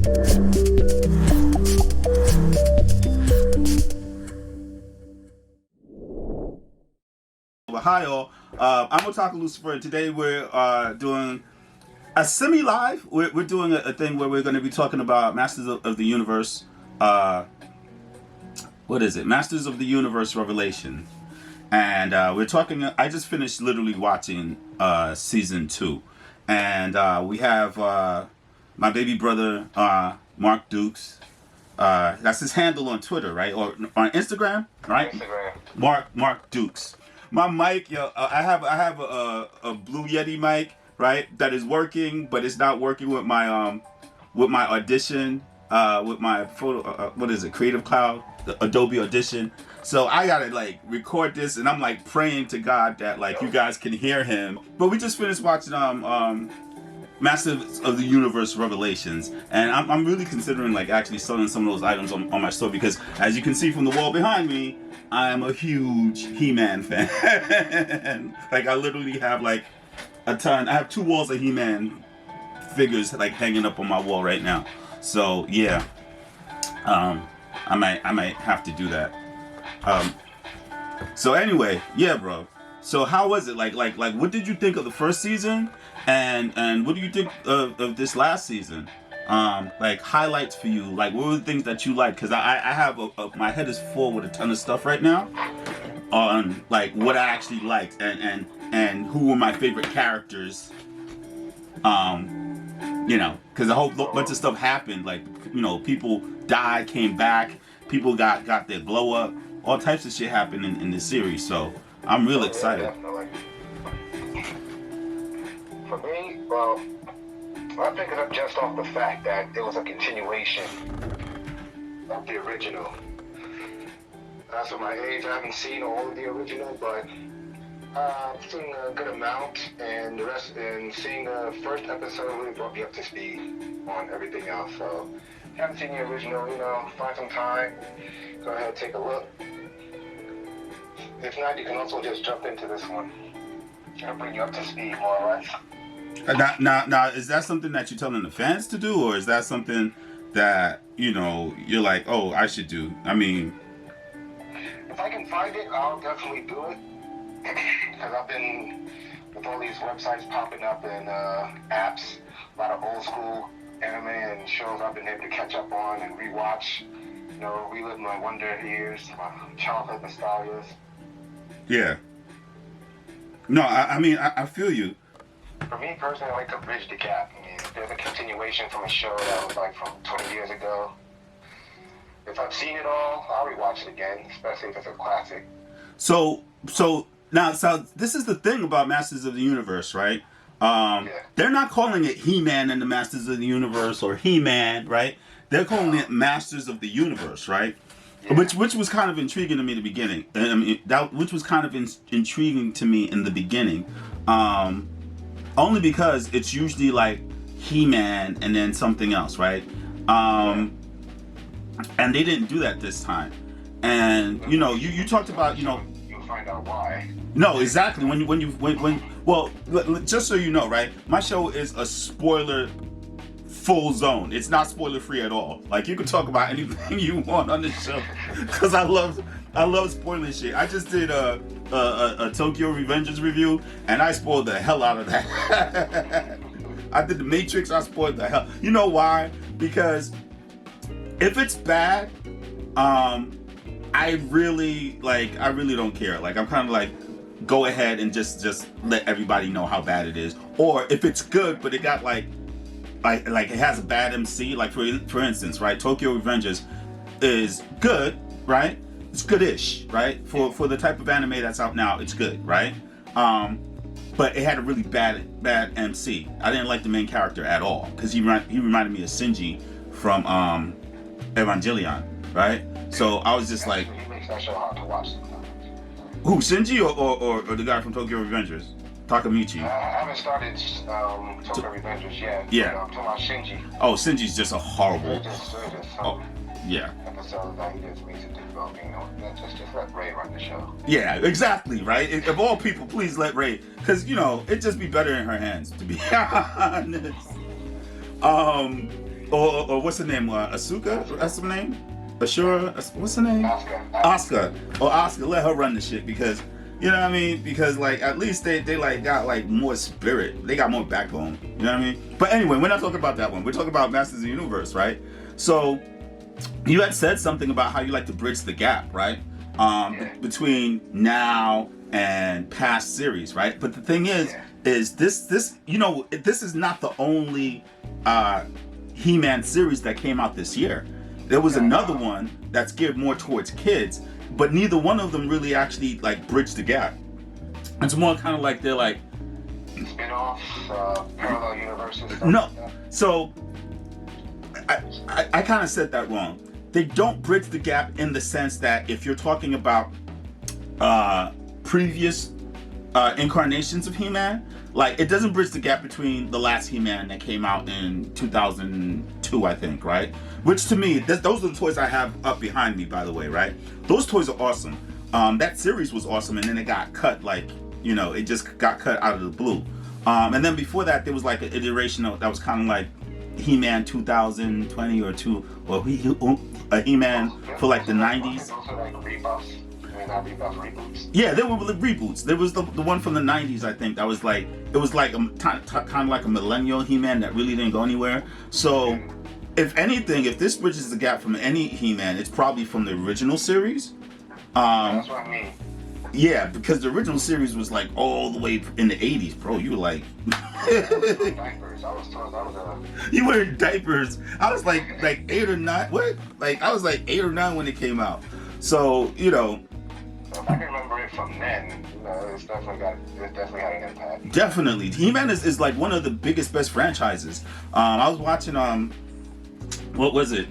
Hi all, I'm Otaku Lucifer, and today we're doing a semi-live. We're doing a thing where we're going to be talking about Masters of the Universe. What is it? Masters of the Universe Revelation. And we're talking, I just finished literally watching season 2. And we have my baby brother, Mark Dukes. That's his handle on Twitter, right? Or on Instagram, right? Instagram. Mark Dukes. My mic, yo, I have a Blue Yeti mic, right? That is working, but it's not working with my Audition, with my photo. What is it? Creative Cloud, the Adobe Audition. So I gotta like record this, and I'm like praying to God that like you guys can hear him. But we just finished watching Masters of the Universe Revelations, and I'm really considering like actually selling some of those items on my store, because as you can see from the wall behind me, I am a huge HeMan fan. Like I literally have like a ton. I have 2 walls of HeMan figures like hanging up on my wall right now. So yeah, I might have to do that. So anyway, yeah, bro. So how was it? Like what did you think of the first season? And what do you think of this last season? Like highlights for you. Like what were the things that you liked? Because I have my head is full with a ton of stuff right now on like what I actually liked and who were my favorite characters. You know, because a whole bunch of stuff happened. Like, you know, people died, came back, people got their glow up, all types of shit happened in this series. So I'm real excited. Definitely. For me, well, I picked it up just off the fact that it was a continuation of the original. As for my age, I haven't seen all of the original, but I've seen a good amount, and the rest, and seeing the first episode really brought me up to speed on everything else. So, if you haven't seen the original, you know, find some time, go ahead, take a look. If not, you can also just jump into this one. It'll bring you up to speed more or less. Now, is that something that you're telling the fans to do, or is that something that, you know, you're like, oh, I should do? I mean, if I can find it, I'll definitely do it. Because I've been with all these websites popping up and apps, a lot of old school anime and shows I've been able to catch up on and rewatch, you know, relive my wonder years, my childhood nostalgias. Yeah. No, I mean, I feel you. For me personally, I like to bridge the gap. I mean, if there's a continuation from a show that was like from 20 years ago, if I've seen it all, I'll rewatch it again, especially if it's a classic. So this is the thing about Masters of the Universe, right? They're not calling it HeMan and the Masters of the Universe or HeMan, right? They're calling it Masters of the Universe, right? Yeah. Which was kind of intriguing to me in the beginning. I mean, which was kind of intriguing to me in the beginning, only because it's usually like HeMan and then something else, right? And they didn't do that this time. And you know, you talked about, you know, you'll find out why. No, exactly. Well, just so you know, right? My show is a spoiler full zone. It's not spoiler free at all. Like you can talk about anything you want on this show, because I love spoiling shit. I just did a Tokyo Revengers review, and I spoiled the hell out of that. I did the Matrix. I spoiled the hell. You know why? Because if it's bad, I really don't care. Like I'm kind of like, go ahead and just let everybody know how bad it is. Or if it's good, but it got like it has a bad MC. Like for instance, right? Tokyo Revengers is good, right? It's goodish, right? For the type of anime that's out now, it's good, right? But it had a really bad MC. I didn't like the main character at all, because he reminded me of Shinji from Evangelion, right? So I was just like, he makes that show hard to watch sometimes. Who, Shinji or the guy from Tokyo Revengers? Takamichi. I haven't started Tokyo Revengers yet. Yeah. I'm talking about Shinji. Oh, Shinji's just a horrible. Oh, yeah. Episodes that he just makes it difficult, you know. Just let Ray run the show. Yeah, exactly, right? Of all people, please let Ray, because you know it'd just be better in her hands, to be honest. or what's her name? Asuka? That's her name? Ashura? What's her name? Oscar. Oscar. Let her run the shit because, you know what I mean? Because like at least they like got like more spirit. They got more backbone. You know what I mean? But anyway, we're not talking about that one. We're talking about Masters of the Universe, right? So you had said something about how you like to bridge the gap, right? Between now and past series, right? But the thing is this you know, this is not the only He-Man series that came out this year. There was another one that's geared more towards kids, but neither one of them really actually like bridged the gap. It's more kind of like they're like spin-offs, parallel universes. No, so I kind of said that wrong. They don't bridge the gap in the sense that if you're talking about previous incarnations of He-Man, like it doesn't bridge the gap between the last He-Man that came out in 2002, I think, right? Which to me, those are the toys I have up behind me, by the way, right? Those toys are awesome. That series was awesome, and then it got cut, like, you know, it just got cut out of the blue. And then before that, there was like an iteration of, that was kind of like He-Man 2020 or a He-Man for like the 90s. Those are like rebuffs. Not rebuff, reboots. Yeah, there were reboots. There was the one from the 90s, I think, that was like, it was like kind of like a millennial He-Man that really didn't go anywhere. So, if anything, if this bridges the gap from any He-Man, it's probably from the original series. That's what I mean. Yeah, because the original series was like all the way in the 80s, bro. You were like... Diapers. I was told I was You were in diapers. I was like 8 or 9. What? Like, I was like 8 or 9 when it came out. So, you know... So if I can remember it from then, you know, it's definitely had an impact. Definitely. He-Man is like one of the biggest, best franchises. I was watching, what was it?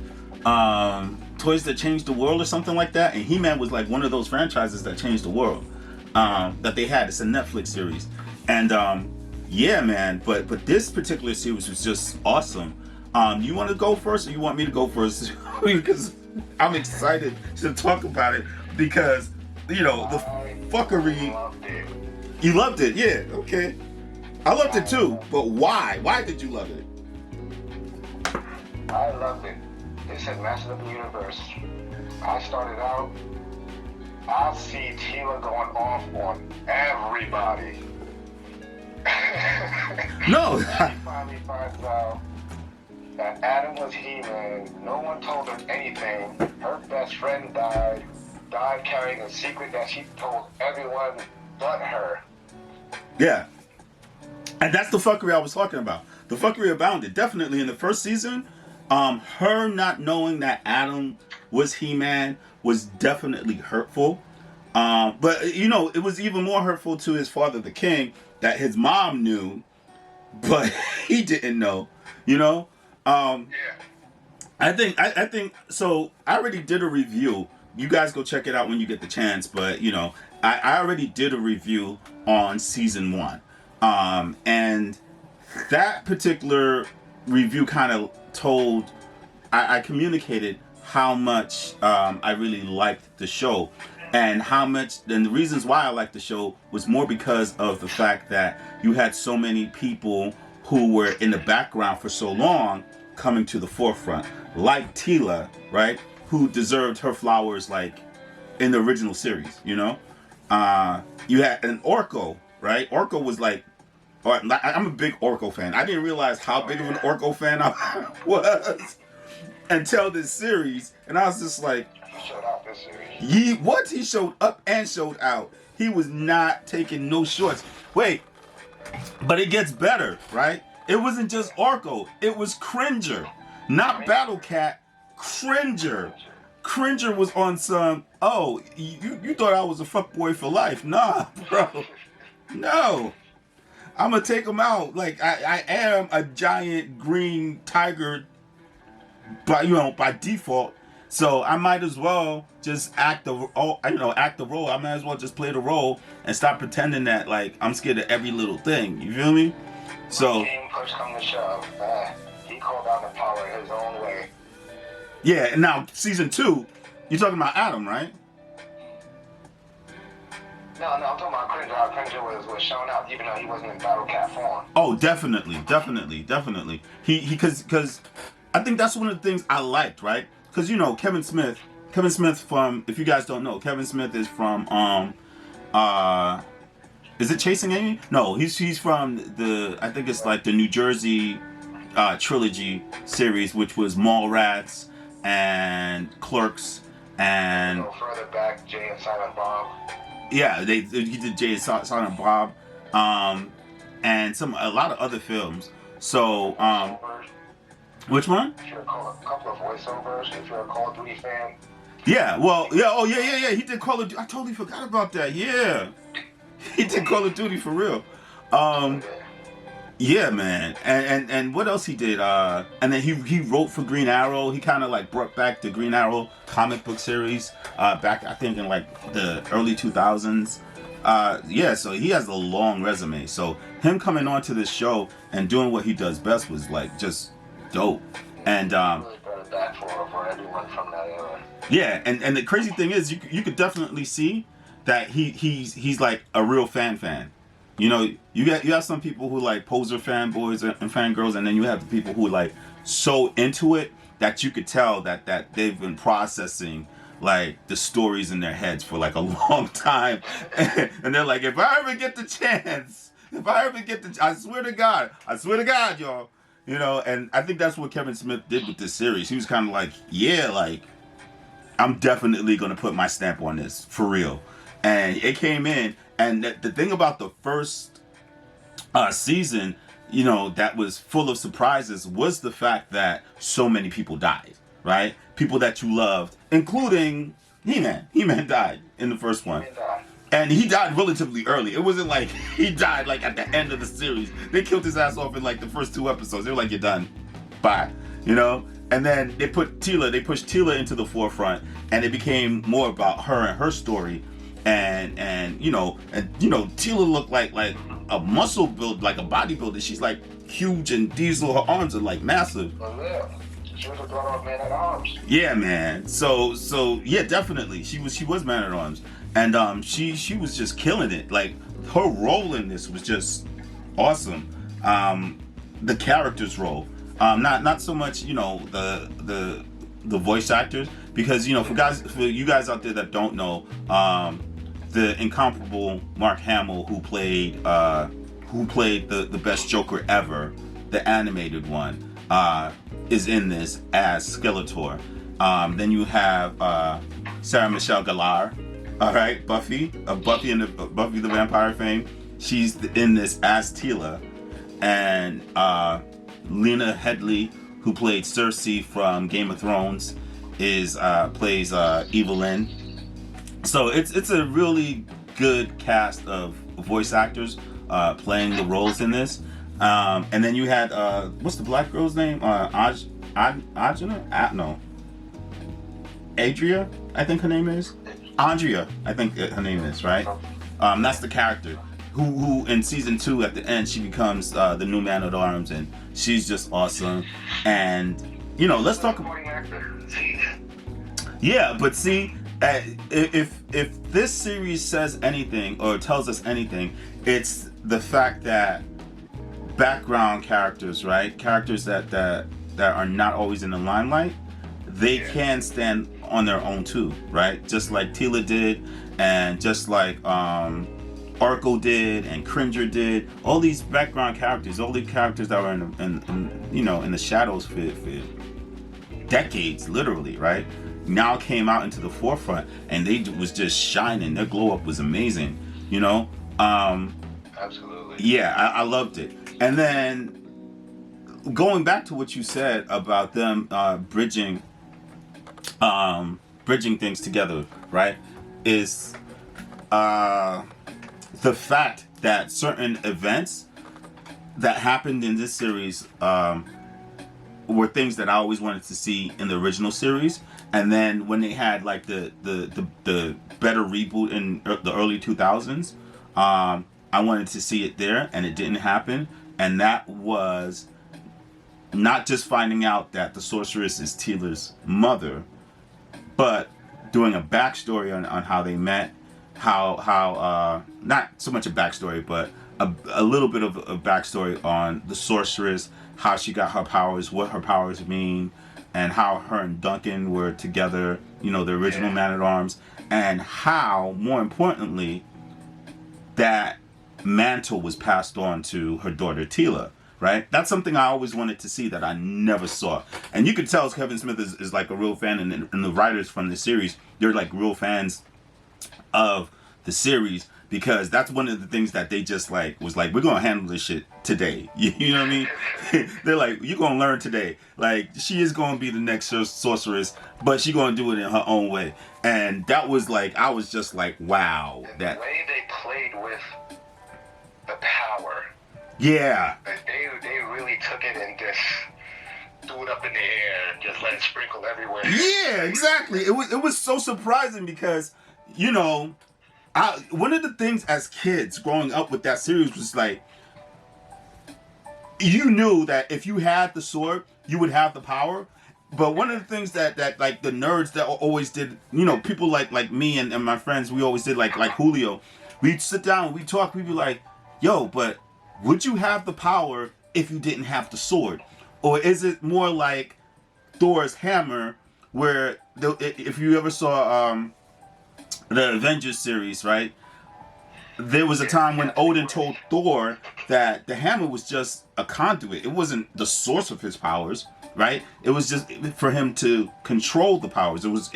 Toys That Changed the World or something like that. And He-Man was like one of those franchises that changed the world that they had. It's a Netflix series. And yeah, man, but this particular series was just awesome. You want to go first or you want me to go first? Because I'm excited to talk about it because, you know, the fuckery. You loved it, yeah, okay. I loved it too, but why? Why did you love it? I loved it. It said Master of the Universe. I started out, I see Tila going off on everybody. No. She finally finds out that Adam was He-Man. No one told her anything. Her best friend died carrying a secret that she told everyone but her. Yeah. And that's the fuckery I was talking about. The fuckery abounded. Definitely in the first season, her not knowing that Adam was He-Man was definitely hurtful. But, you know, it was even more hurtful to his father, the king, that his mom knew, but he didn't know, you know? Yeah. I think, so I already did a review. You guys go check it out when you get the chance, but, you know, I already did a review on season 1. And that particular review kind of told, I communicated how much I really liked the show, and the reasons why I liked the show was more because of the fact that you had so many people who were in the background for so long coming to the forefront, like Tila, right, who deserved her flowers like in the original series, you know. You had an Orko, right? Orko was like, I'm a big Orko fan. I didn't realize how big of an Orko fan I was until this series, and I was just like, He showed out this series. He showed up and showed out. He was not taking no shorts. Wait, but it gets better, right? It wasn't just Orko. It was Cringer, not Battle Cat. Cringer. Cringer was on some, oh, you thought I was a fuckboy for life. Nah, bro. No. I'm going to take him out. Like, I am a giant green tiger by default. So I might as well just act the role. I might as well just play the role and stop pretending that, like, I'm scared of every little thing. You feel me? So. King push come to shove. He called out the power in his own way. Yeah, and now season 2, you're talking about Adam, right? No, I'm talking about Cringer. How Cringer was shown out even though he wasn't in Battle Cat form. Oh, definitely. He because I think that's one of the things I liked, right? Because you know Kevin Smith from, if you guys don't know, Kevin Smith is from uh is it Chasing Amy? No, he's from the, I think it's like the New Jersey trilogy series, which was Mallrats and Clerks and Go further back, Jay and Silent Bob. yeah, he did Jay and Silent Bob, and a lot of other films. So which one? If you're a couple of voiceovers, if you're a Call of Duty fan. Yeah, well, yeah, oh yeah. He did Call of Duty. I totally forgot about that. Yeah, he did Call of Duty for real. Yeah, man, and what else he did? And then he wrote for Green Arrow. He kind of like brought back the Green Arrow comic book series back, I think, in like the early 2000s. Yeah, so he has a long resume. So him coming onto this show and doing what he does best was like just dope. And Really brought it back for everyone from that era. yeah, and the crazy thing is, you could definitely see that he's like a real fan. You know, you have some people who like poser fanboys and fangirls, and then you have the people who are like so into it that you could tell that they've been processing like the stories in their heads for like a long time, and they're like, if I ever get the chance, I swear to God, y'all, you know. And I think that's what Kevin Smith did with this series. He was kind of like, yeah, like I'm definitely gonna put my stamp on this for real, and it came in. And the thing about the first season, you know, that was full of surprises was the fact that so many people died, right? People that you loved, including HeMan. HeMan died in the first one. And he died relatively early. It wasn't like he died like at the end of the series. They killed his ass off in like the first 2 episodes. They were like, you're done. Bye. You know? And then they pushed Tila into the forefront, and it became more about her and her story. And you know Tila looked like a muscle build, like a bodybuilder. She's like huge and diesel. Her arms are like massive. Oh yeah, she was a daughter of Man at Arms. Yeah, man. So yeah, definitely she was Man at Arms, and she was just killing it. Like her role in this was just awesome. The character's role, not so much the voice actors, because for you guys out there that don't know, the incomparable Mark Hamill, who played the best Joker ever, the animated one, is in this as Skeletor. Then you have Sarah Michelle Gellar, all right, Buffy and Buffy the Vampire fame. She's in this as Tila, and Lena Headey, who played Cersei from Game of Thrones, plays Evelyn. So it's a really good cast of voice actors playing the roles in this. And then you had what's the black girl's name? Adria, I think her name is. Andrea, I think her name is, right? That's the character who in season 2 at the end she becomes the new Man at Arms, and she's just awesome. And let's talk about. Yeah, but see, if this series says anything or tells us anything, it's the fact that background characters, right? Characters that are not always in the limelight, they can stand on their own too, right? Just like Tila did, and just like Arco did, and Cringer did. All these background characters, all the characters that were in the shadows for decades, literally, right? Now came out into the forefront, and they was just shining. Their glow up was amazing, Absolutely. Yeah, I loved it. And then going back to what you said about them bridging things together, right? Is the fact that certain events that happened in this series were things that I always wanted to see in the original series. And then when they had like the better reboot in the early 2000s, I wanted to see it there, and it didn't happen. And that was not just finding out that the sorceress is Tila's mother, but doing a backstory on how they met, how not so much a backstory, but a little bit of a backstory on the sorceress, how she got her powers, what her powers mean, and how her and Duncan were together, you know, the original Man-at-Arms, and how, more importantly, that mantle was passed on to her daughter Tila, right? That's something I always wanted to see that I never saw. And you could tell Kevin Smith is like a real fan, and the writers from the series, they're like real fans of the series, because that's one of the things that they just like was like, we're gonna handle this shit today. You know what I mean? They're like, you're gonna learn today. Like, she is gonna be the next sorceress, but she gonna do it in her own way. And that was like, I was just like, wow. And that the way they played with the power. Yeah. They really took it and just threw it up in the air and just let it sprinkle everywhere. Yeah, exactly. It was so surprising because, you know, one of the things as kids growing up with that series was like, you knew that if you had the sword, you would have the power. But one of the things that like the nerds that always did, you know, people like me and my friends, we always did like Julio. We'd sit down, we'd talk, we'd be like, yo, but would you have the power if you didn't have the sword? Or is it more like Thor's hammer, where if you ever saw the Avengers series, right? There was a time when Odin told Thor that the hammer was just a conduit. It wasn't the source of his powers, right? It was just for him to control the powers. It was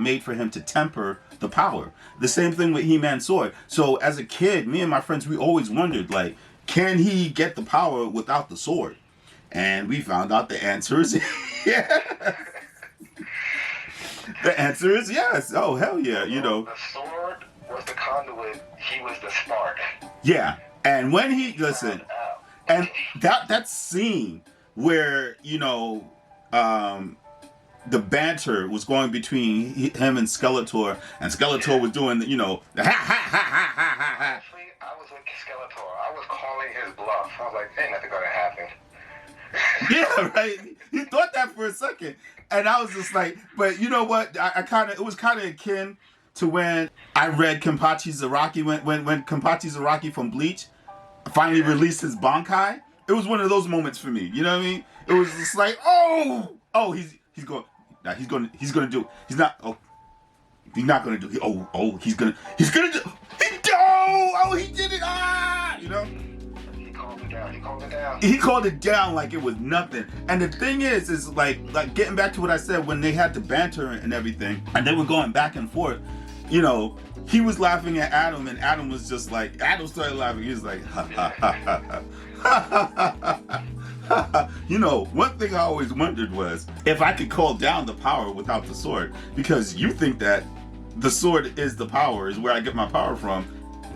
made for him to temper the power. The same thing with He-Man's sword. So as a kid, me and my friends, we always wondered, like, can he get the power without the sword? And we found out the answer is yes. The answer is yes. Oh, hell yeah, you know. The sword was the conduit, he was the spark. Yeah, and when he, listen, and that scene where, you know, the banter was going between him and Skeletor was doing, you know, the ha ha ha ha ha ha ha. Actually, I was with Skeletor. I was calling his bluff. I was like, ain't nothing gonna happen. Yeah, right. You thought that for a second, and I was just like, but you know what? It was kind of akin to when I read Kenpachi Zaraki when Kenpachi Zaraki from Bleach finally released his Bankai. It was one of those moments for me. You know what I mean? It was just like, he's going to do it. He's not going to do it. He's going to do it. He did it. You know? He called it down like it was nothing. And the thing is like getting back to what I said, when they had the banter and everything, and they were going back and forth, you know, he was laughing at Adam, and Adam was just like, Adam started laughing. He was like, ha ha ha ha ha ha ha. You know, one thing I always wondered was if I could call down the power without the sword, because you think that the sword is the power, is where I get my power from.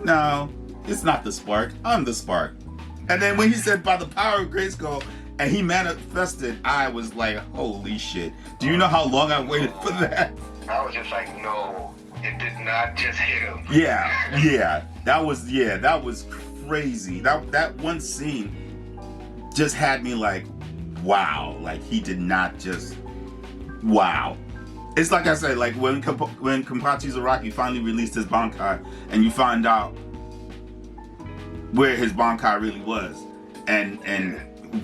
No, it's not the spark. I'm the spark. And then when he said by the power of Greyskull and he manifested, I was like, holy shit. Do you know how long I waited for that? I was just like, no, it did not just hit him. Yeah. That was crazy. That one scene just had me like, wow. Like, he did not just, wow. It's like I said, like when Kenpachi Zaraki finally released his Bankai and you find out where his Bankai really was, and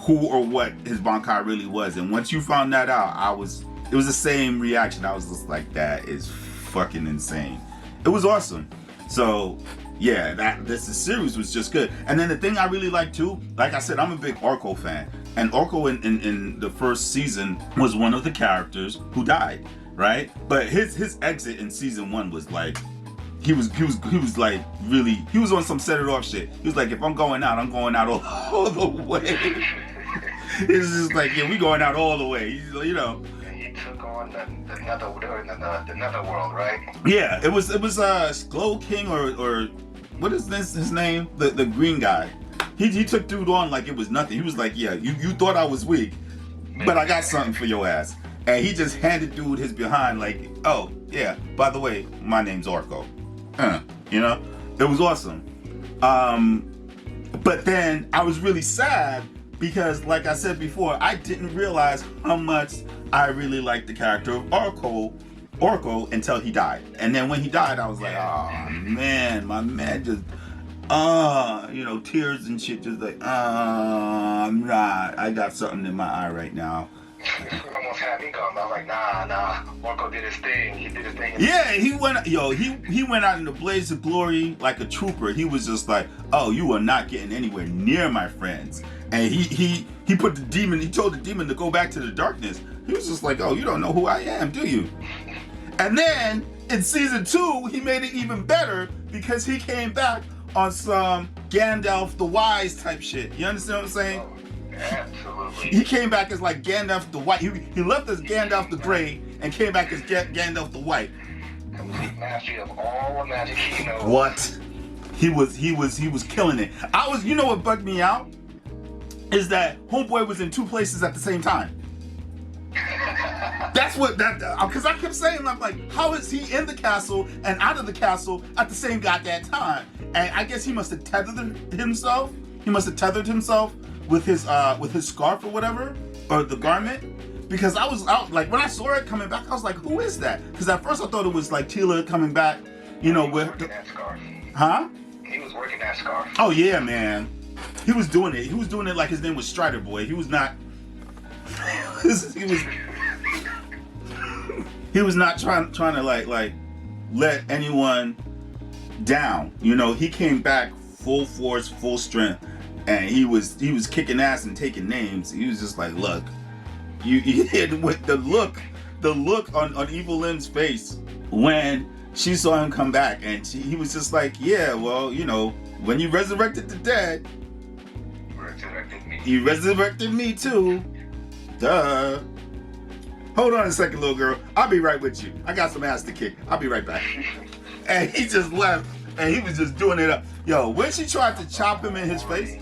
who or what his Bankai really was, and once you found that out, it was the same reaction. I was just like, that is fucking insane. It was awesome. So yeah, this series was just good. And then the thing I really like too, like I said, I'm a big Orko fan, and Orko in the first season was one of the characters who died, right? But his exit in season 1 was like, he was like, really, he was on some set it off shit. He was like, if I'm going out all the way. It's just like, yeah, we going out all the way. You know. And he took on the netherworld, right? Yeah, it was Glow King or what is his name? The green guy. He took dude on like it was nothing. He was like, yeah, you thought I was weak, but I got something for your ass. And he just handed dude his behind like, oh yeah, by the way, my name's Orko. You know, it was awesome. But then I was really sad because, like I said before, I didn't realize how much I really liked the character of Orko until he died. And then when he died, I was like, oh man, my man just, you know, tears and shit, just like, I'm not. I got something in my eye right now. Almost had me come. I was like, nah. Marco did his thing. He did his thing. Yeah, he went out in a blaze of glory like a trooper. He was just like, oh, you are not getting anywhere near my friends. And he put the demon, he told the demon to go back to the darkness. He was just like, oh, you don't know who I am, do you? And then in season 2, he made it even better because he came back on some Gandalf the Wise type shit. You understand what I'm saying? Oh, absolutely. He came back as like Gandalf the White. He left as Gandalf the Gray and came back as Gandalf the White. Complete mastery of all the magic he knows. What? He was killing it. You know what bugged me out? Is that Homeboy was in 2 places at the same time. That's what because I kept saying, I'm like, how is he in the castle and out of the castle at the same goddamn time? And I guess he must have tethered himself. He must have tethered himself with his scarf or whatever, or the garment. Because I was out, like when I saw it coming back, I was like, who is that? Because at first I thought it was like Tila coming back, you know, with that scarf. Huh? He was working that scarf. Oh yeah, man. He was doing it. He was doing it like his name was Strider Boy. He was not. He was not trying to like let anyone down. You know, he came back full force, full strength, and he was kicking ass and taking names. He was just like, look, you hit with the look on Evil Lynn's face when she saw him come back, and he was just like, yeah, well, you know, when you resurrected the dead, you resurrected me too. Duh. Hold on a second, little girl. I'll be right with you. I got some ass to kick. I'll be right back. And he just left, and he was just doing it up. Yo, when she tried to chop him in his face,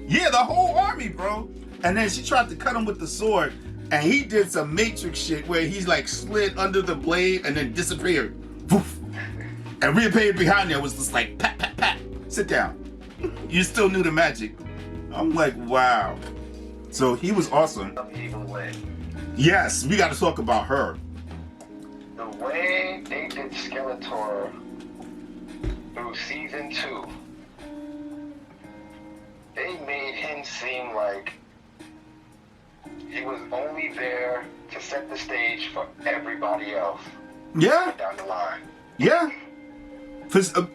yeah, the whole army, bro. And then she tried to cut him with the sword, and he did some Matrix shit where he's like slid under the blade and then disappeared. Poof. And reappeared behind there was just like, pat, pat, pat. Sit down. You still knew the magic. I'm like, wow. So he was awesome. Evil Lynn. Yes, we got to talk about her. The way they did Skeletor through season 2, they made him seem like he was only there to set the stage for everybody else. Yeah. Down the line. Yeah.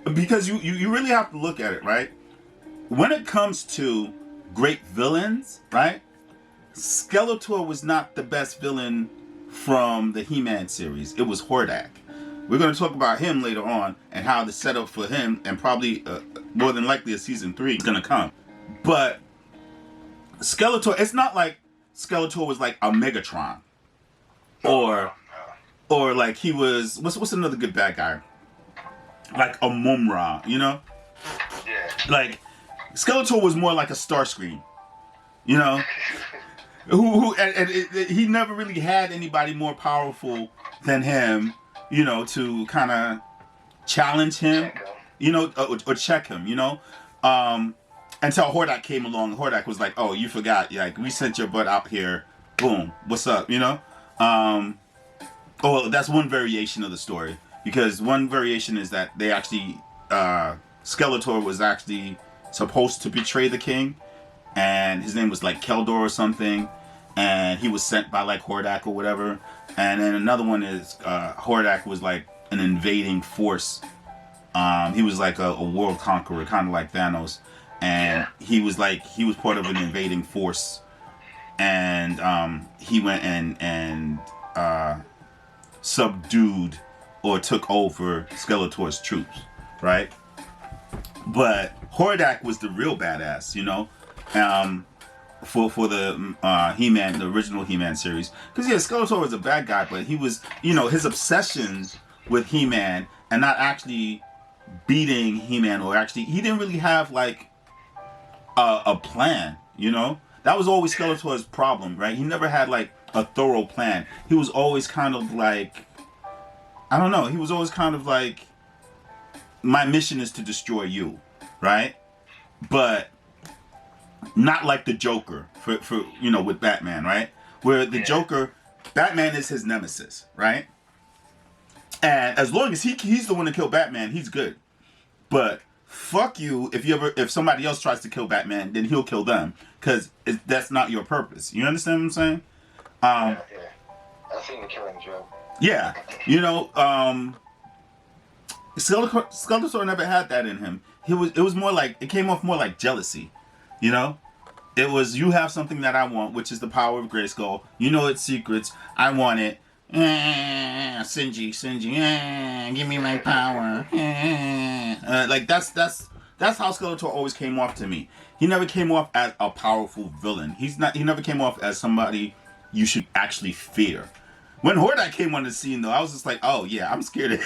Because you really have to look at it, right? When it comes to great villains, right? Skeletor was not the best villain from the HeMan series. It was Hordak. We're going to talk about him later on and how the setup for him and probably more than likely a season 3 is going to come. But Skeletor, it's not like Skeletor was like a Megatron or like he was what's another good bad guy? Like a Mumra, you know? Yeah. Like Skeletor was more like a Starscream, you know? He never really had anybody more powerful than him, you know, to kind of challenge him, you know, or check him, you know, until Hordak came along. Hordak was like, "Oh, you forgot? Like we sent your butt out here. Boom, what's up?" You know. Oh, that's one variation of the story, because one variation is that they actually Skeletor was actually supposed to betray the king, and his name was like Keldor or something, and he was sent by like Hordak or whatever. And then another one is Hordak was like an invading force. He was like a world conqueror, kind of like Thanos, and he was part of an invading force, and he went and subdued or took over Skeletor's troops, right? But Hordak was the real badass, you know, for the HeMan, the original HeMan series. Because yeah, Skeletor was a bad guy, but he was, you know, his obsession with HeMan and not actually beating HeMan, or actually he didn't really have like a plan, you know. That was always Skeletor's problem, right? He never had like a thorough plan. He was always kind of like, I don't know, he was always kind of like, my mission is to destroy you, right? But not like the Joker for you know, with Batman, right? Where the Joker, Batman is his nemesis, right? And as long as he's the one to kill Batman, he's good. But fuck you if somebody else tries to kill Batman, then he'll kill them because that's not your purpose. You understand what I'm saying? Yeah. I've seen the Killing Joke. Yeah, Skeletor never had that in him. It was more like, it came off more like jealousy, you know? It was, you have something that I want, which is the power of Greyskull. You know its secrets. I want it. Sinji, give me my power. Like that's how Skeletor always came off to me. He never came off as a powerful villain. He never came off as somebody you should actually fear. When Hordak came on the scene, though, I was just like, oh yeah, I'm scared of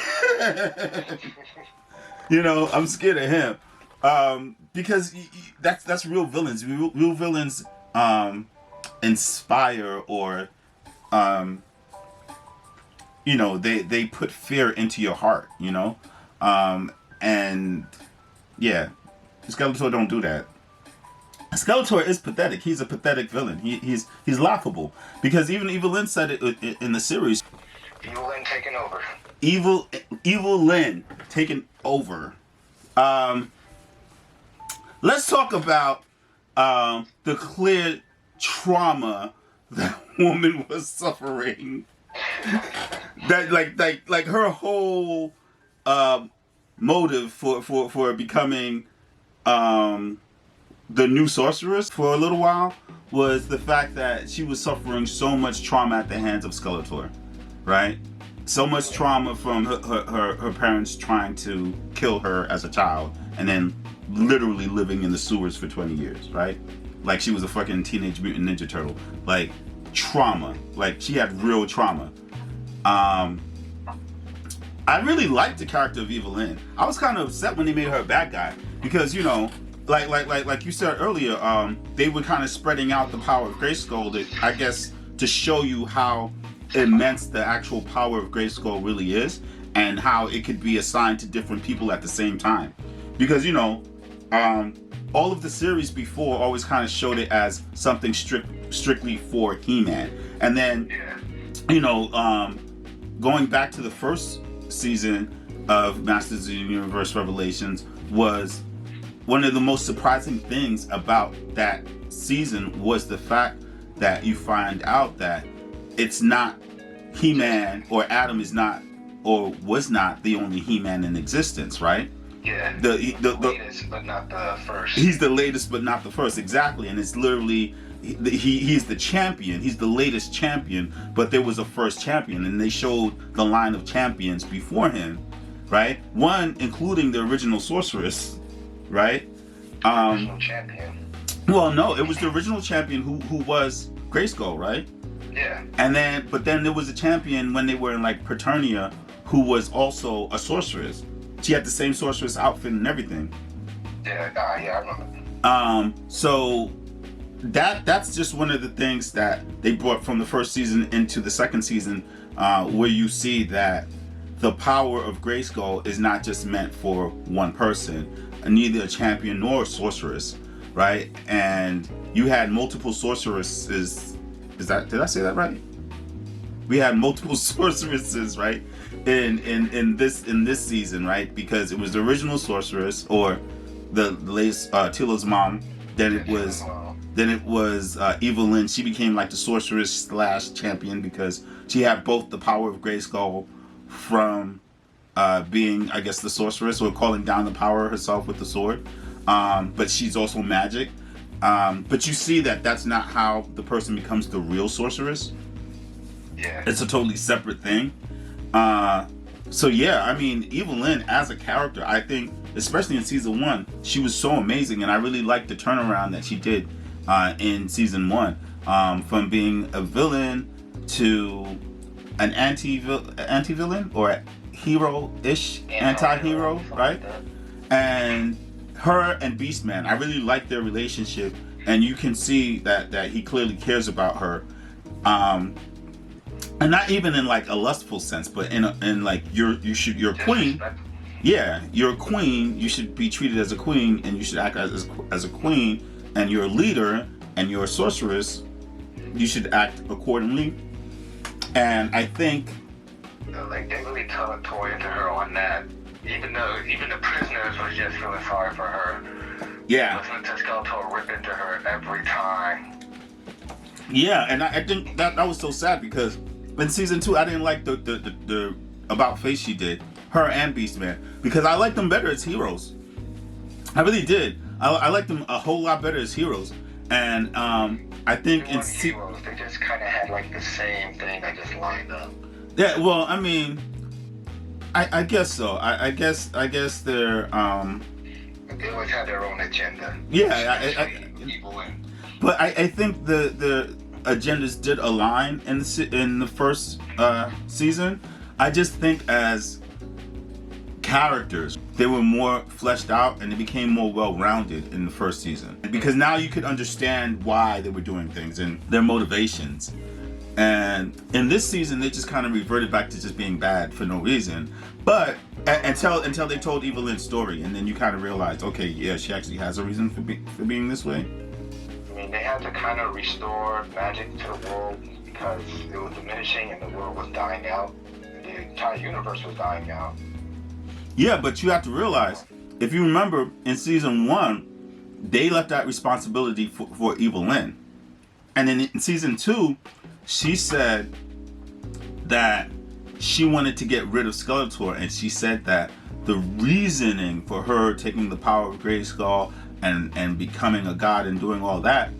him. I'm scared of him. Because that's real villains. Real villains inspire or they put fear into your heart, and yeah, Skeletor don't do that. Skeletor is pathetic. He's a pathetic villain. He's laughable because even Evil Lyn said it in the series. Evil Lyn taking over. Evil Lyn taking over. Let's talk about the clear trauma that woman was suffering. That like her whole motive for becoming the new sorceress for a little while was the fact that she was suffering so much trauma at the hands of Skeletor, right? So much trauma from her parents trying to kill her as a child and then literally living in the sewers for 20 years, right? Like she was a fucking Teenage Mutant Ninja Turtle. Like trauma. Like she had real trauma. I really liked the character of Evil Lyn. I was kind of upset when they made her a bad guy because, like you said earlier, they were kind of spreading out the power of Greyskull I guess to show you how immense the actual power of Greyskull really is and how it could be assigned to different people at the same time. Because, all of the series before always kind of showed it as something strictly for HeMan. And then, going back to the first season of Masters of the Universe Revelations was one of the most surprising things about that season was the fact that you find out that it's not HeMan or Adam is not or was not the only HeMan in existence, right? Yeah. The latest, but not the first. He's the latest, but not the first. Exactly, and it's literally he's the champion. He's the latest champion, but there was a first champion, and they showed the line of champions before him, right? One including the original sorceress, right? Original champion. Well, no, it was the original champion who was Greyskull, right? Yeah. And then, but then there was a champion when they were in like Preternia, who was also a sorceress. She had the same sorceress outfit and everything. Yeah, I remember. So that's just one of the things that they brought from the first season into the second season, where you see that the power of Greyskull is not just meant for one person, neither a champion nor a sorceress, right? And you had multiple sorceresses. Did I say that right? We had multiple sorceresses, right? In this season, right? Because it was the original sorceress, or the latest Tila's mom. Then it was Evil Lyn. She became like the sorceress / champion because she had both the power of Greyskull from being, I guess, the sorceress or calling down the power herself with the sword. But she's also magic. But you see that that's not how the person becomes the real sorceress. Yeah. It's a totally separate thing. So yeah, I mean, Evil Lyn as a character, I think, especially in season 1, she was so amazing, and I really liked the turnaround that she did in season 1, from being a villain to an anti-villain or a hero-ish anti-hero, right? And her and Beastman, I really like their relationship, and you can see that he clearly cares about her. And not even in like a lustful sense, but in like you're a queen. Yeah, you're a queen. You should be treated as a queen, and you should act as a queen. And you're a leader, and you're a sorceress. You should act accordingly. And I think, like they really toy into her on that. even the prisoners was just feeling sorry for her. Yeah. Listening to Skeletor rip into her every time. Yeah, and I think that was so sad because in season 2 I didn't like the about face she did, her and Beastman, because I liked them better as heroes. I really did. I liked them a whole lot better as heroes, and I think in heroes, they just kind of had like the same thing. They just lined up. Yeah, well, I mean, I guess so. I guess they're They always had their own agenda. Yeah, evil and. But I think the agendas did align in the first season. I just think as characters, they were more fleshed out and they became more well-rounded in the first season. Because now you could understand why they were doing things and their motivations. And in this season, they just kind of reverted back to just being bad for no reason. But until they told Evelyn's story, and then you kind of realized, okay, yeah, she actually has a reason for being this way. I mean, they had to kind of restore magic to the world because it was diminishing and the world was dying out. The entire universe was dying out. Yeah, but you have to realize, if you remember, in season 1, they left that responsibility for Evelyn. And then in season 2, she said that she wanted to get rid of Skeletor, and she said that the reasoning for her taking the power of Greyskull and becoming a god and doing all that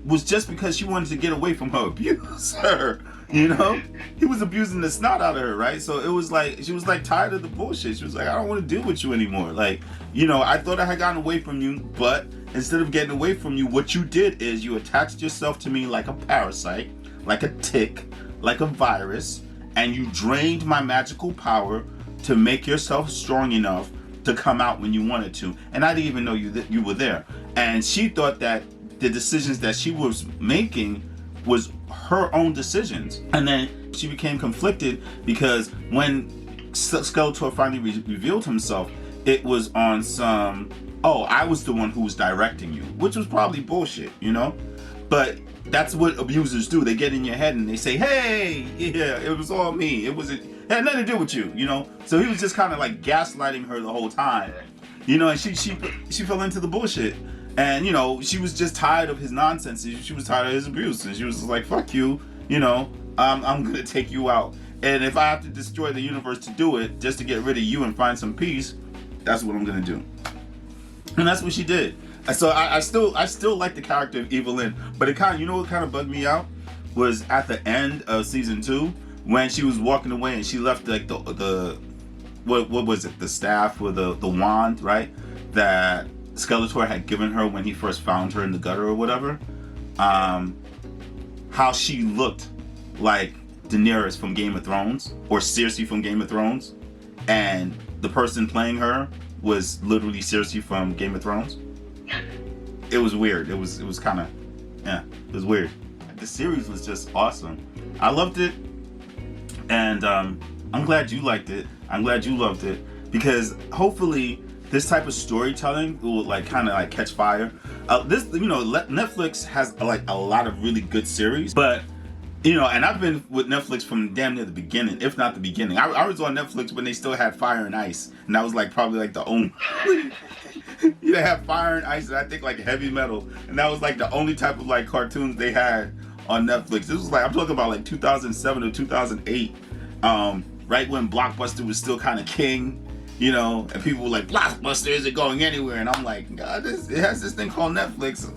was just because she wanted to get away from her abuser. You know, he was abusing the snot out of her, right? So it was like she was like tired of the bullshit. She was like, I don't want to deal with you anymore. Like, you know, I thought I had gotten away from you, but instead of getting away from you, what you did is you attached yourself to me like a parasite, like a tick, like a virus, and you drained my magical power to make yourself strong enough to come out when you wanted to. And I didn't even know you were there. And she thought that the decisions that she was making was her own decisions. And then she became conflicted because when Skeletor finally revealed himself, it was on some, oh, I was the one who was directing you, which was probably bullshit, you know? But that's what abusers do. They get in your head and they say, hey, yeah, it was all me. It had nothing to do with you, you know? So he was just kind of like gaslighting her the whole time, you know, and she fell into the bullshit. And, you know, she was just tired of his nonsense. She was tired of his abuse. And she was just like, fuck you, you know, I'm going to take you out. And if I have to destroy the universe to do it, just to get rid of you and find some peace, that's what I'm going to do. And that's what she did. So I still like the character of Evelyn, but it kind of, you know what kind of bugged me out was at the end of season 2 when she was walking away and she left like the what was it, the staff or the wand, right, that Skeletor had given her when he first found her in the gutter or whatever. How she looked like Daenerys from Game of Thrones or Cersei from Game of Thrones, and the person playing her was literally Cersei from Game of Thrones. It was weird. It was kind of, yeah, it was weird. The series was just awesome. I loved it, and I'm glad you liked it. I'm glad you loved it, because hopefully this type of storytelling will like kind of like catch fire. This, you know, Netflix has like a lot of really good series, but you know, and I've been with Netflix from damn near the beginning, if not the beginning. I was on Netflix when they still had Fire and Ice, and that was like probably like the only. You know, have Fire and Ice, and I think like Heavy Metal, and that was like the only type of like cartoons they had on Netflix. This was like, I'm talking about like 2007 or 2008, right when Blockbuster was still kind of king, you know, and people were like, Blockbuster isn't going anywhere, and I'm like, God, it has this thing called Netflix.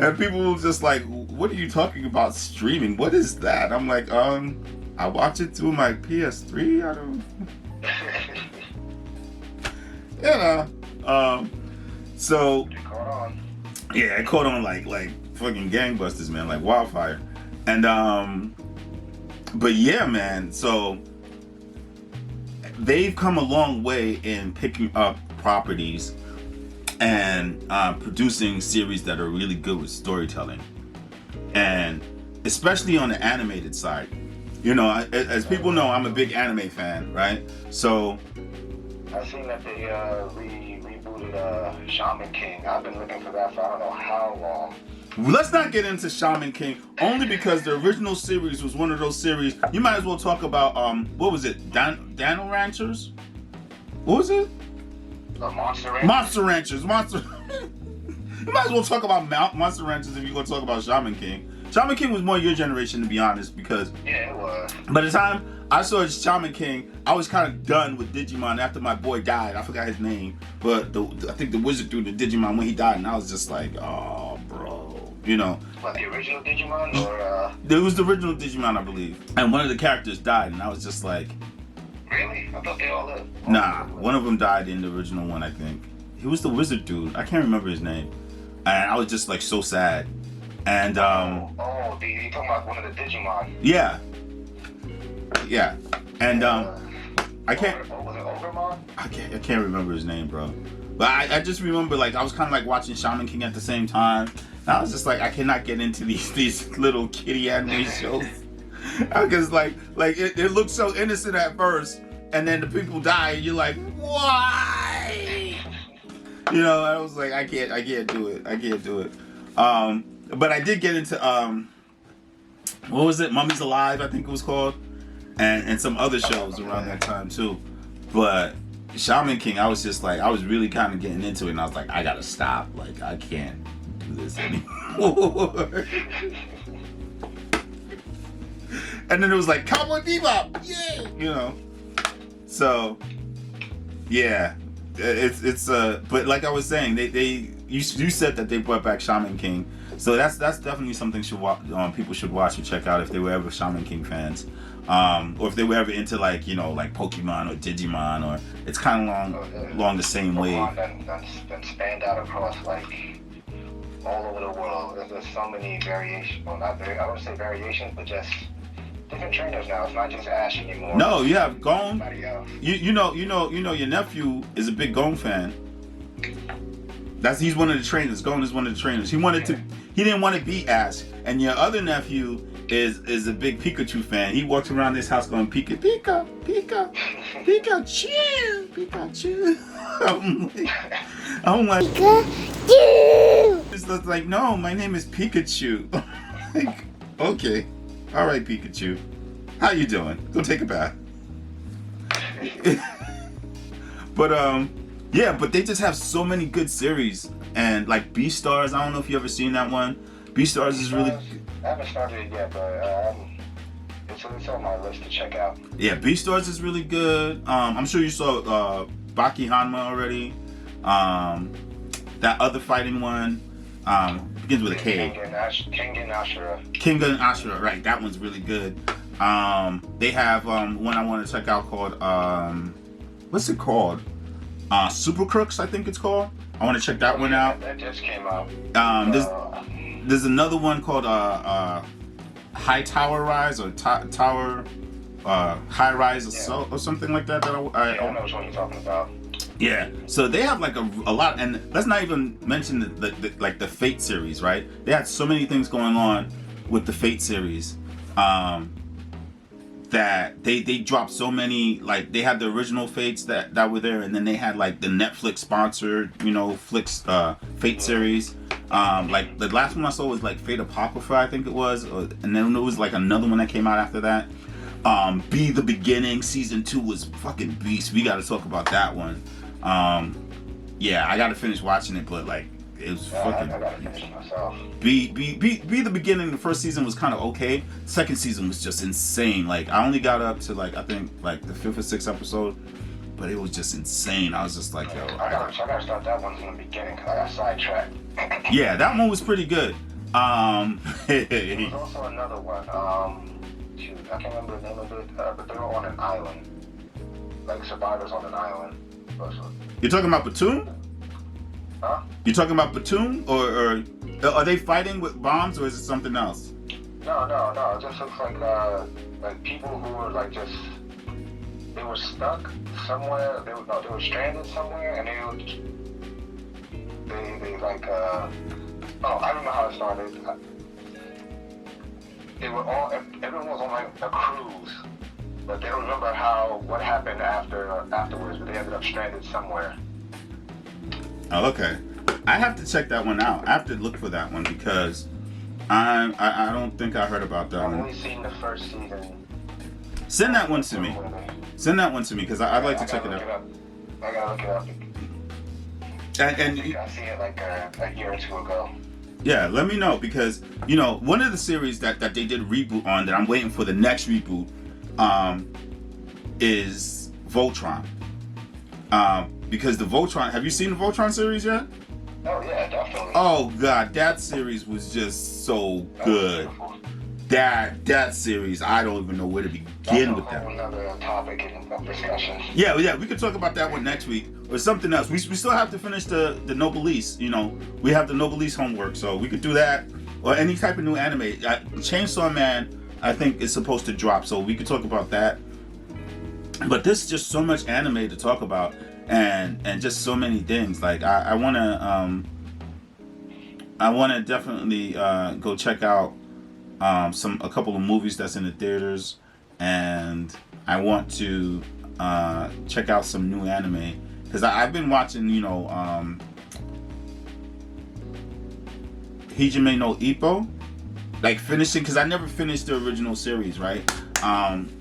And people were just like, what are you talking about streaming? What is that? I'm like, I watch it through my PS3. I don't. You know, so It caught on. yeah, it caught on like fucking gangbusters, man, like wildfire. And but yeah, man, so they've come a long way in picking up properties and producing series that are really good with storytelling, and especially on the animated side. You know, as people know, I'm a big anime fan, right? So I've seen that they rebooted Shaman King. I've been looking for that for I don't know how long. Let's not get into Shaman King only because the original series was one of those series. You might as well talk about what was it? Dino Ranchers? What was it? Monster Ranchers. Monster Ranchers. You might as well talk about Monster Ranchers if you're gonna talk about Shaman King. Shaman King was more your generation, to be honest, because Yeah, it was. by the time I saw Shaman King, I was kind of done with Digimon after my boy died. I forgot his name, but I think the wizard threw the Digimon when he died, and I was just like, oh, bro. You know, What, the original Digimon or it was the original Digimon, I believe, and one of the characters died, and I was just like, really? I thought they all lived. nah. One of them died in the original one, I think. He was the wizard dude. I can't remember his name, and I was just like so sad. And you talking about one of the Digimon? yeah, and I can't. Was it Ogremon? I can't remember his name, bro. But I just remember, like, I was kind of like watching Shaman King at the same time. And I was just like, I cannot get into these little kitty anime shows. Because like it looks so innocent at first, and then the people die, and you're like, why? You know, I was like, I can't do it. But I did get into what was it? Mummy's Alive, I think it was called, and some other shows around that time too. But Shaman King, I was just like, I was really kind of getting into it, and I was like, I gotta stop. Like, I can't do this anymore. And then it was like, Cowboy Bebop, yeah, you know. So, yeah, it's but like I was saying, you said that they brought back Shaman King, so that's definitely something people should watch and check out if they were ever Shaman King fans. Or if they were ever into like, you know, like Pokemon or Digimon, or it's kind of along the same way. Then spanned out across like all over the world. There's so many variations. Well, I wouldn't say variations, but just different trainers now. It's not just Ash anymore. No, you have Gon. Everybody else. You know your nephew is a big Gon fan. He's one of the trainers. Gon is one of the trainers. He didn't want to be Ash, and your other nephew is a big Pikachu fan. He walks around this house going Pika, Pika, Pika, Pikachu, Pikachu. I'm like, Pikachu. It's just like, no, my name is Pikachu. Like, okay, all right, Pikachu. How you doing? Go take a bath. But yeah, but they just have so many good series, and like Beastars. I don't know if you ever seen that one. Beastars is really. I haven't started it yet, but it's on my list to check out. Yeah, Beastars is really good. I'm sure you saw Baki Hanma already. That other fighting one begins with a K. Kengan Ashura. Kengan Ashura, right? That one's really good. They have one I want to check out called what's it called? Super Crooks, I think it's called. I want to check that one out. That just came out. There's another one called High Tower Rise or Tower High Rise or something like that. I know which one you're talking about. Yeah, so they have like a lot, and let's not even mention the Fate series, right? They had so many things going on with the Fate series that they dropped so many. Like they had the original Fates that were there, and then they had like the Netflix sponsored, Fate series. Like the last one I saw was like Fate Apocrypha, I think it was, and then there was like another one that came out after that. Be the Beginning season 2 was fucking beast. We got to talk about that one. Yeah, I got to finish watching it, but like it was fucking. I gotta finish it myself. Be the Beginning. The first season was kind of okay. Second season was just insane. Like I only got up to like I think like the 5th or 6th episode, but it was just insane. I was just like, yo. I gotta start that one from the beginning because I got sidetracked. Yeah, that one was pretty good. There was also another one. Shoot, I can't remember the name of it, but they were on an island, like survivors on an island. You're talking about Platoon? Huh? You talking about Platoon, or are they fighting with bombs, or is it something else? No. It just looks like people who were like they were stuck somewhere. They were stranded somewhere, and they like I don't know how it started. Everyone was on like a cruise, but they don't remember what happened afterwards. But they ended up stranded somewhere. Oh, okay. I have to check that one out. I have to look for that one because I don't think I heard about that I've one. only seen the first season. Send that one to me. Send that one to me because I'd like to check it out. I gotta look it up. And I seen it like a year or two ago. yeah, let me know because you know one of the series that they did a reboot on that I'm waiting for the next reboot is Voltron. Because the Voltron, have you seen the Voltron series yet? Oh yeah, definitely. Oh god, that series was just so good. That series, I don't even know where to begin with that. Another topic in discussion. Yeah, we could talk about that one next week or something else. We still have to finish the Noblesse. You know, we have the Noblesse homework, so we could do that or any type of new anime. Chainsaw Man, I think, is supposed to drop, so we could talk about that. But there's just so much anime to talk about, and just so many things. Like I wanna definitely go check out a couple of movies that's in the theaters, and I want to check out some new anime because I've been watching, you know, HeMan no Ippo, like finishing because I never finished the original series, right?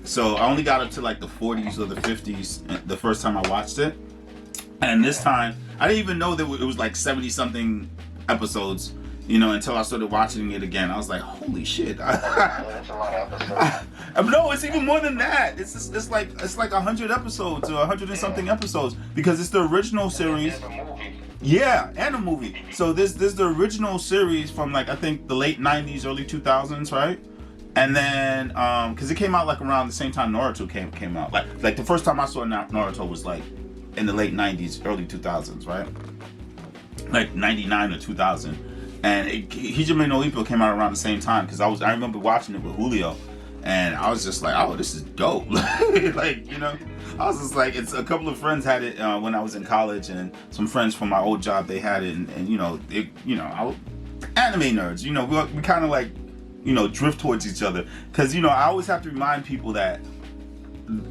So I only got up to like the 40s or the 50s the first time I watched it, and this time I didn't even know that it was like 70 something episodes. You know, until I started watching it again, I was like, "Holy shit!" That's a lot of episodes. No, it's even more than that. It's like 100 episodes or 100 and something episodes because it's the original series. There's a movie. Yeah, and a movie. So this the original series from like I think the late 90s, early 2000s, right? And then because it came out like around the same time Naruto came out. Like the first time I saw Naruto was like in the late 90s, early 2000s, right? Like 99 or 2000. And HeMan no Ippo came out around the same time because I remember watching it with Julio, and I was just like, oh, this is dope. Like, you know, I was just like, it's a couple of friends had it when I was in college, and some friends from my old job they had it, and you know, anime nerds, you know, we kind of like, you know, drift towards each other because you know I always have to remind people that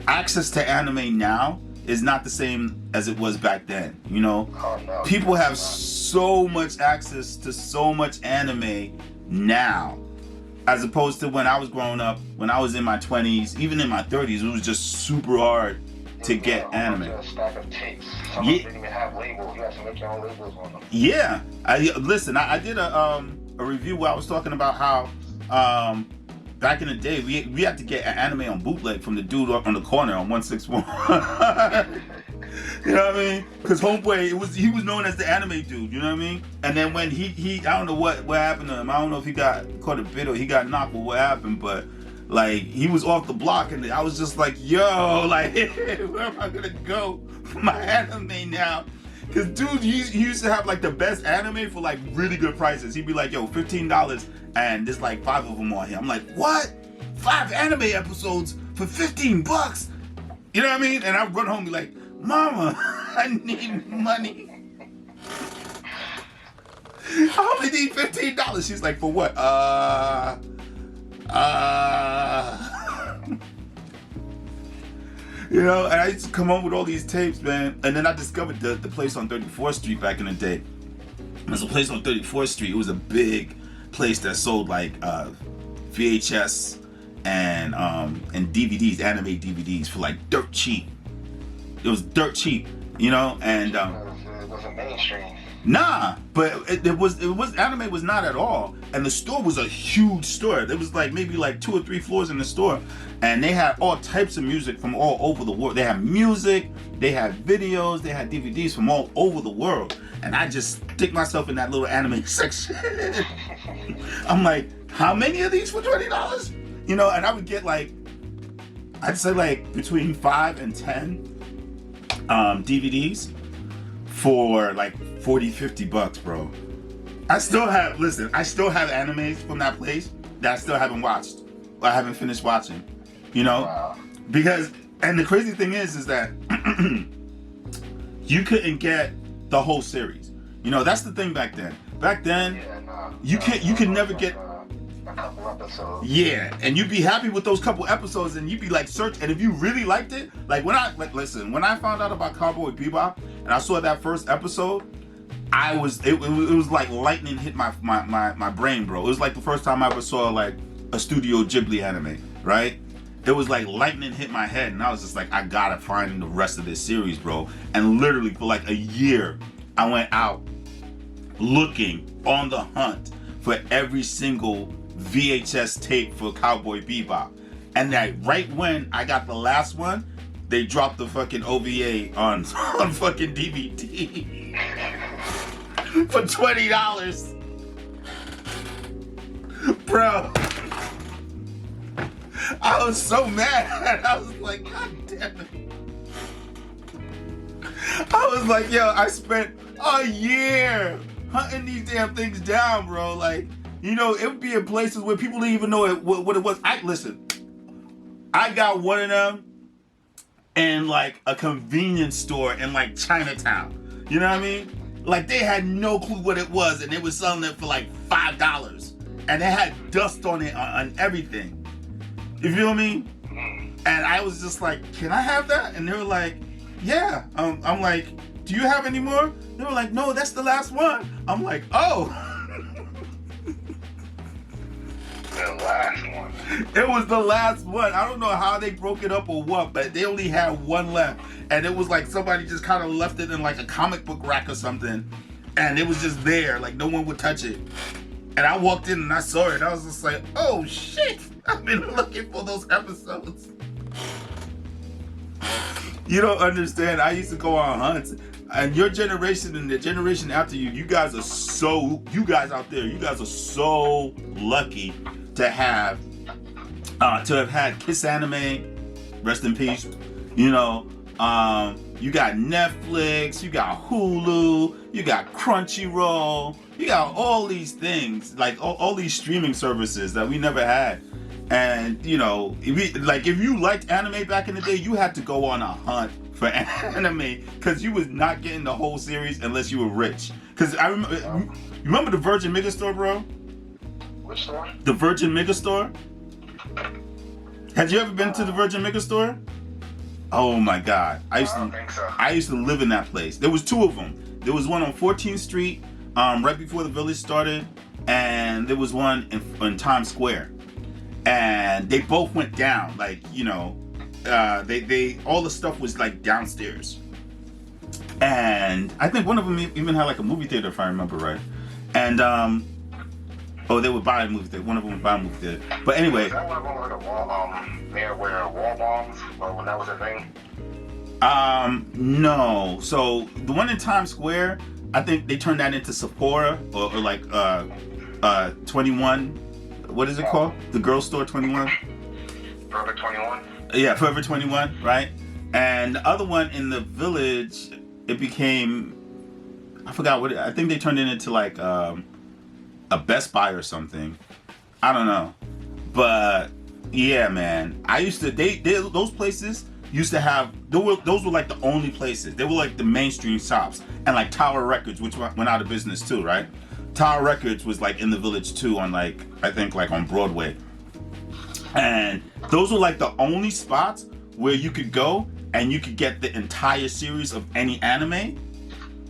access to anime now is not the same as it was back then. You know, people have so much access to so much anime now, as opposed to when I was growing up, when I was in my 20s, even in my 30s, it was just super hard to get anime. A stack of tapes. Some didn't even have labels. You had to make your own labels on them. Yeah, I did a review where I was talking about how back in the day, we had to get an anime on bootleg from the dude up on the corner on 161. You know what I mean? Because Homeboy, he was known as the anime dude. You know what I mean? And then when he I don't know what happened to him. I don't know if he got caught a bit or he got knocked or what happened, but like he was off the block, and I was just like, yo, like where am I gonna go for my anime now? Because dude, he used to have like the best anime for like really good prices. He'd be like, yo, $15. And there's like 5 of them on here. I'm like, what? 5 anime episodes for $15? You know what I mean? And I run home and be like, Mama, I need money. I only need $15. She's like, for what? You know, and I used to come home with all these tapes, man. And then I discovered the place on 34th Street back in the day. There's a place on 34th Street. It was a big place that sold like VHS and DVDs, anime DVDs for like dirt cheap. It was dirt cheap, you know, and it wasn't mainstream. Nah, but it was anime was not at all, and the store was a huge store. There was like maybe like 2 or 3 floors in the store, and they had all types of music from all over the world. They had music, they had videos, they had DVDs from all over the world. And I just stick myself in that little anime section. I'm like, how many of these for $20? You know, and I would get like, I'd say like between 5 and 10 DVDs for like $40-$50, bro. I still have animes from that place that I still haven't watched. Or I haven't finished watching. You know? Wow. Because, and the crazy thing is that you couldn't get the whole series. You know, that's the thing back then. Back then, you could never get a couple episodes. Yeah, and you'd be happy with those couple episodes, and you'd be like search. And if you really liked it, like when I found out about Cowboy Bebop and I saw that first episode, it was like lightning hit my brain, bro. It was like the first time I ever saw like a Studio Ghibli anime, right? It was like lightning hit my head, and I was just like, I gotta find the rest of this series, bro. And literally for like a year, I went out looking on the hunt for every single VHS tape for Cowboy Bebop. And that right when I got the last one, they dropped the fucking OVA on fucking DVD for $20. Bro, I was so mad. I was like, God damn it. I was like, yo, I spent a year hunting these damn things down, bro. Like, you know, it would be in places where people didn't even know what it was. Listen, I got one of them in like a convenience store in like Chinatown. You know what I mean? Like they had no clue what it was, and they were selling it for like $5, and it had dust on it on everything. You feel me? And I was just like, can I have that? And they were like, yeah. I'm like, do you have any more? They were like, no, that's the last one. I'm like, oh. The last one. It was the last one. I don't know how they broke it up or what, but they only had one left. And it was like somebody just kind of left it in like a comic book rack or something. And it was just there, like no one would touch it. And I walked in and I saw it. I was just like, oh shit. I've been looking for those episodes. You don't understand. I used to go on hunts. And your generation and the generation after you, you guys out there, you guys are so lucky to have had Kiss Anime, rest in peace. You know, you got Netflix, you got Hulu, you got Crunchyroll, you got all these things, like all these streaming services that we never had. And you know, if you liked anime back in the day, you had to go on a hunt for anime because you was not getting the whole series unless you were rich. Because I remember, you remember the Virgin Megastore, bro? Which store? The Virgin Megastore. Had you ever been to the Virgin Megastore? Oh my God, I don't think so. I used to live in that place. There was two of them. There was one on 14th Street, right before the Village started, and there was one in Times Square. And they both went down, like, you know, they all the stuff was like downstairs. And I think one of them even had like a movie theater, if I remember right. And they would buy a movie theater. One of them would buy a movie theater. But anyway. Is that one of them with a wall, near where wall bombs, when that was a thing? No. So the one in Times Square, I think they turned that into Sephora or like 21. What is it called? The girl store 21? Forever 21? Yeah, Forever 21, right? And the other one in the Village, it became, I forgot what, I think they turned it into like a Best Buy or something. I don't know. But yeah, man, I used to, those places used to have, those were like the only places. They were like the mainstream shops. And like Tower Records, which went out of business too, right? Tower Records was like in the Village too, on like, I think like on Broadway. And those were like the only spots where you could go and you could get the entire series of any anime.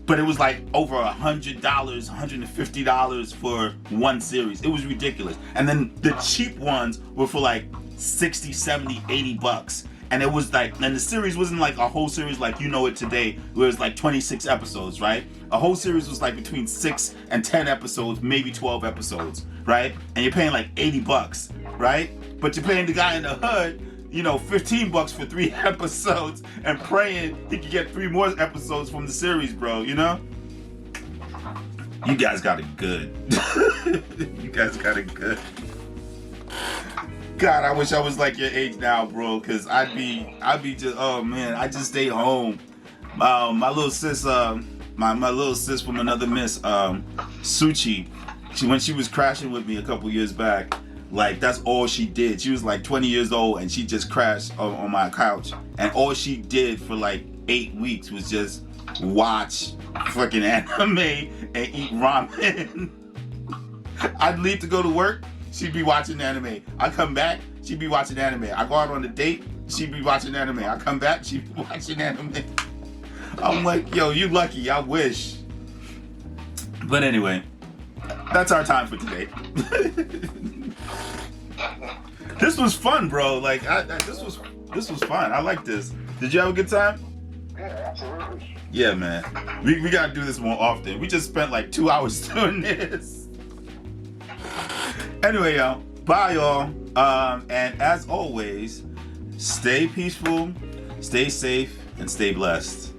But it was like over $100, $150 for one series. It was ridiculous. And then the cheap ones were for like 60, 70, 80 bucks. And it was like, and the series wasn't like a whole series like you know it today, where it's like 26 episodes, right? A whole series was like between 6 and 10 episodes, maybe 12 episodes, right? And you're paying like 80 bucks, right? But you're paying the guy in the hood, you know, 15 bucks for 3 episodes and praying he could get 3 more episodes from the series, bro, you know? You guys got it good. You guys got it good. God, I wish I was like your age now, bro, because I'd be just, oh man, I just stay home. My little sis, my little sis from another miss, Suchi, when she was crashing with me a couple years back, like that's all she did. She was like 20 years old and she just crashed on my couch, and all she did for like 8 weeks was just watch fucking anime and eat ramen. I'd leave to go to work, she'd be watching anime. I come back, she'd be watching anime. I go out on a date, she'd be watching anime. I come back, she'd be watching anime. I'm like, yo, you lucky, I wish. But anyway, that's our time for today. This was fun, bro. Like, this was fun. I like this. Did you have a good time? Yeah, absolutely. Yeah, man. We gotta do this more often. We just spent like 2 hours doing this. Anyway, y'all. Bye, y'all. And as always, stay peaceful, stay safe, and stay blessed.